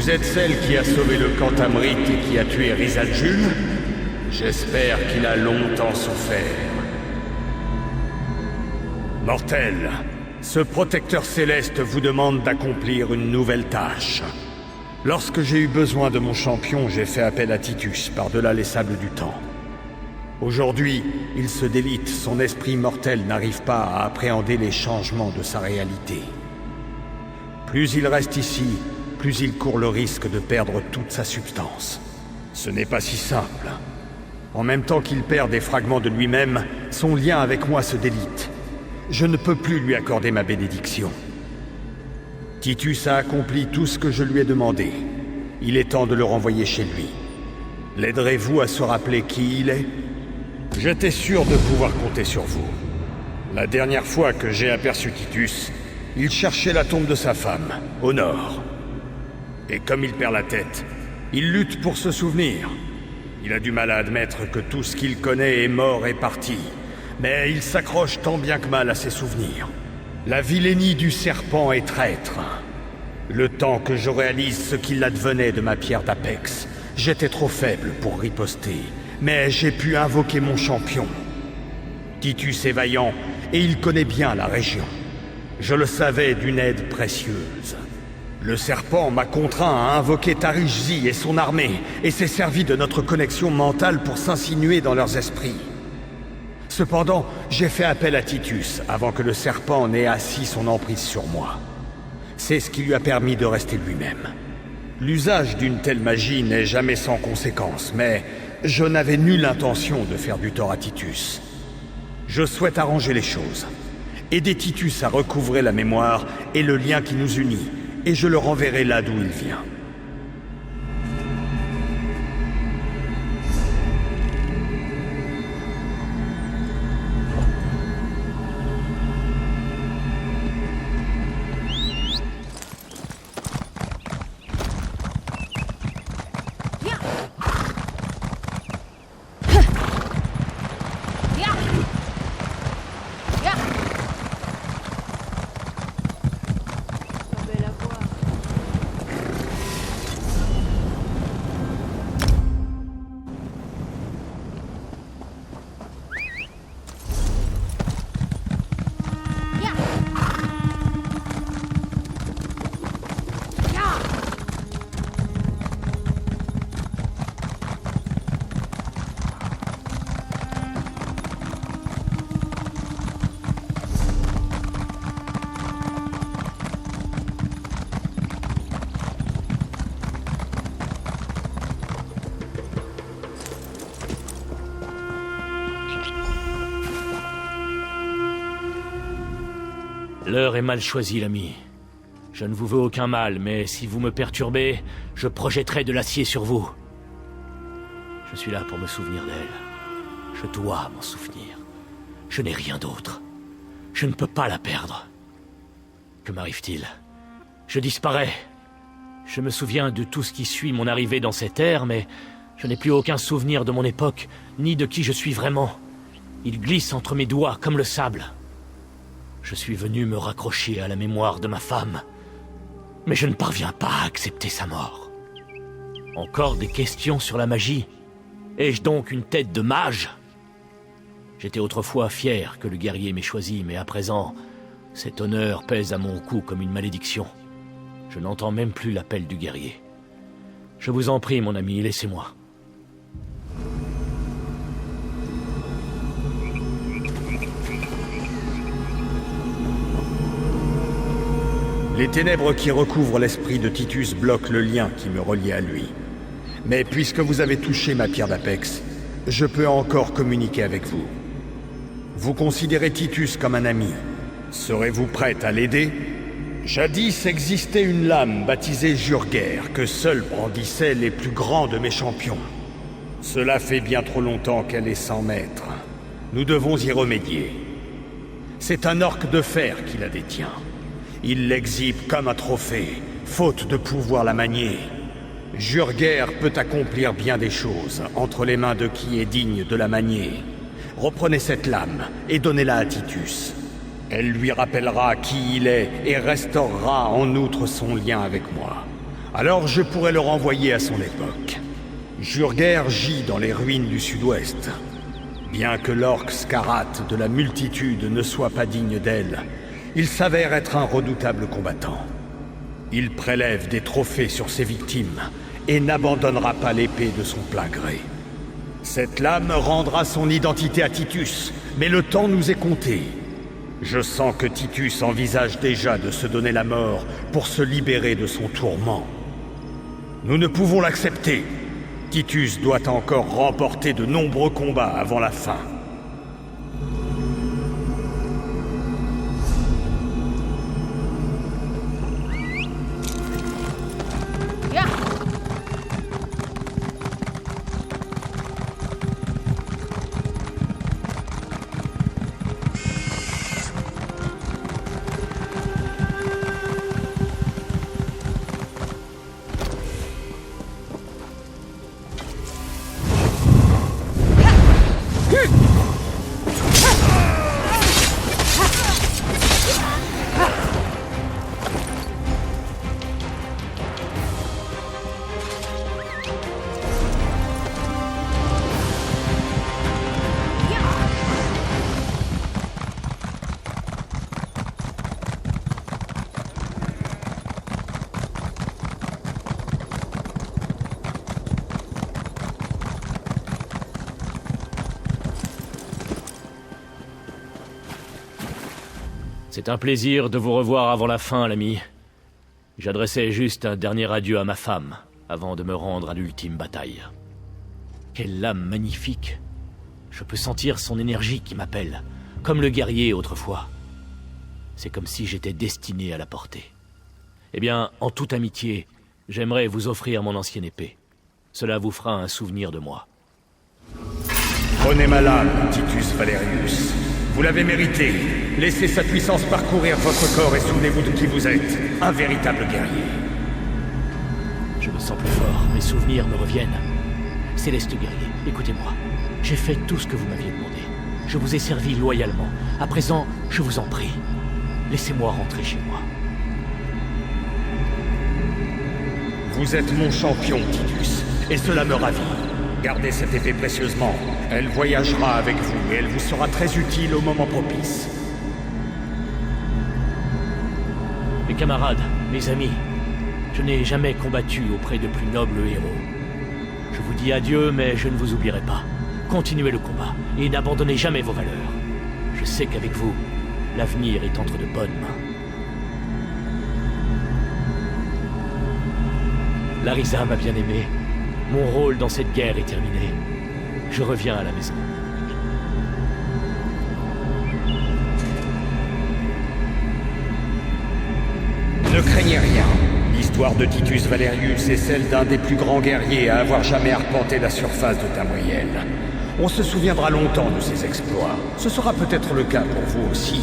Vous êtes celle qui a sauvé le Cantamrite et qui a tué Rizal-Jul? J'espère qu'il a longtemps souffert. Mortel, ce protecteur céleste vous demande d'accomplir une nouvelle tâche. Lorsque j'ai eu besoin de mon champion, j'ai fait appel à Titus par-delà les sables du temps. Aujourd'hui, il se délite, son esprit mortel n'arrive pas à appréhender les changements de sa réalité. Plus il reste ici, plus il court le risque de perdre toute sa substance. Ce n'est pas si simple. En même temps qu'il perd des fragments de lui-même, son lien avec moi se délite. Je ne peux plus lui accorder ma bénédiction. Titus a accompli tout ce que je lui ai demandé. Il est temps de le renvoyer chez lui. L'aiderez-vous à se rappeler qui il est? J'étais sûr de pouvoir compter sur vous. La dernière fois que j'ai aperçu Titus, il cherchait la tombe de sa femme, au nord. Et comme il perd la tête, il lutte pour se souvenir. Il a du mal à admettre que tout ce qu'il connaît est mort et parti. Mais il s'accroche tant bien que mal à ses souvenirs. La vilainie du serpent est traître. Le temps que je réalise ce qu'il advenait de ma pierre d'Apex, j'étais trop faible pour riposter. Mais j'ai pu invoquer mon champion. Titus est vaillant, et il connaît bien la région. Je le savais d'une aide précieuse. Le serpent m'a contraint à invoquer Tarishzi et son armée, et s'est servi de notre connexion mentale pour s'insinuer dans leurs esprits. Cependant, j'ai fait appel à Titus avant que le serpent n'ait assis son emprise sur moi. C'est ce qui lui a permis de rester lui-même. L'usage d'une telle magie n'est jamais sans conséquence, mais je n'avais nulle intention de faire du tort à Titus. Je souhaite arranger les choses. Aider Titus à recouvrer la mémoire et le lien qui nous unit, et je le renverrai là d'où il vient. L'heure est mal choisie, l'ami. Je ne vous veux aucun mal, mais si vous me perturbez, je projetterai de l'acier sur vous. Je suis là pour me souvenir d'elle. Je dois m'en souvenir. Je n'ai rien d'autre. Je ne peux pas la perdre. Que m'arrive-t-il? Je disparais. Je me souviens de tout ce qui suit mon arrivée dans cette ère, mais je n'ai plus aucun souvenir de mon époque, ni de qui je suis vraiment. Il glisse entre mes doigts comme le sable. Je suis venu me raccrocher à la mémoire de ma femme, mais je ne parviens pas à accepter sa mort. Encore des questions sur la magie? Ai-je donc une tête de mage? J'étais autrefois fier que le guerrier m'ait choisi, mais à présent, cet honneur pèse à mon cou comme une malédiction. Je n'entends même plus l'appel du guerrier. Je vous en prie, mon ami, laissez-moi. Les ténèbres qui recouvrent l'esprit de Titus bloquent le lien qui me reliait à lui. Mais puisque vous avez touché ma pierre d'Apex, je peux encore communiquer avec vous. Vous considérez Titus comme un ami. Serez-vous prête à l'aider? Jadis existait une lame baptisée Jurger que seuls brandissaient les plus grands de mes champions. Cela fait bien trop longtemps qu'elle est sans maître. Nous devons y remédier. C'est un orque de fer qui la détient. Il l'exhibe comme un trophée, faute de pouvoir la manier. Jurger peut accomplir bien des choses entre les mains de qui est digne de la manier. Reprenez cette lame et donnez-la à Titus. Elle lui rappellera qui il est et restaurera en outre son lien avec moi. Alors je pourrais le renvoyer à son époque. Jurger gît dans les ruines du sud-ouest. Bien que l'orque Scarrat de la multitude ne soit pas digne d'elle, il s'avère être un redoutable combattant. Il prélève des trophées sur ses victimes et n'abandonnera pas l'épée de son plein gré. Cette lame rendra son identité à Titus, mais le temps nous est compté. Je sens que Titus envisage déjà de se donner la mort pour se libérer de son tourment. Nous ne pouvons l'accepter. Titus doit encore remporter de nombreux combats avant la fin. C'est un plaisir de vous revoir avant la fin, l'ami. J'adressais juste un dernier adieu à ma femme, avant de me rendre à l'ultime bataille. Quelle lame magnifique! Je peux sentir son énergie qui m'appelle, comme le guerrier autrefois. C'est comme si j'étais destiné à la porter. Eh bien, en toute amitié, j'aimerais vous offrir mon ancienne épée. Cela vous fera un souvenir de moi. Prenez ma lame, Titus Valerius. Vous l'avez mérité. Laissez sa puissance parcourir votre corps et souvenez-vous de qui vous êtes. Un véritable guerrier. Je me sens plus fort. Mes souvenirs me reviennent. Céleste guerrier, écoutez-moi. J'ai fait tout ce que vous m'aviez demandé. Je vous ai servi loyalement. À présent, je vous en prie. Laissez-moi rentrer chez moi. Vous êtes mon champion, Titus, et cela me ravit. Gardez cette épée précieusement. Elle voyagera avec vous et elle vous sera très utile au moment propice. Mes camarades, mes amis, je n'ai jamais combattu auprès de plus nobles héros. Je vous dis adieu, mais je ne vous oublierai pas. Continuez le combat et n'abandonnez jamais vos valeurs. Je sais qu'avec vous, l'avenir est entre de bonnes mains. Larisa m'a bien aimé. Mon rôle dans cette guerre est terminé. Je reviens à la maison. Ne craignez rien. L'histoire de Titus Valerius est celle d'un des plus grands guerriers à avoir jamais arpenté la surface de Tamriel. On se souviendra longtemps de ses exploits. Ce sera peut-être le cas pour vous aussi.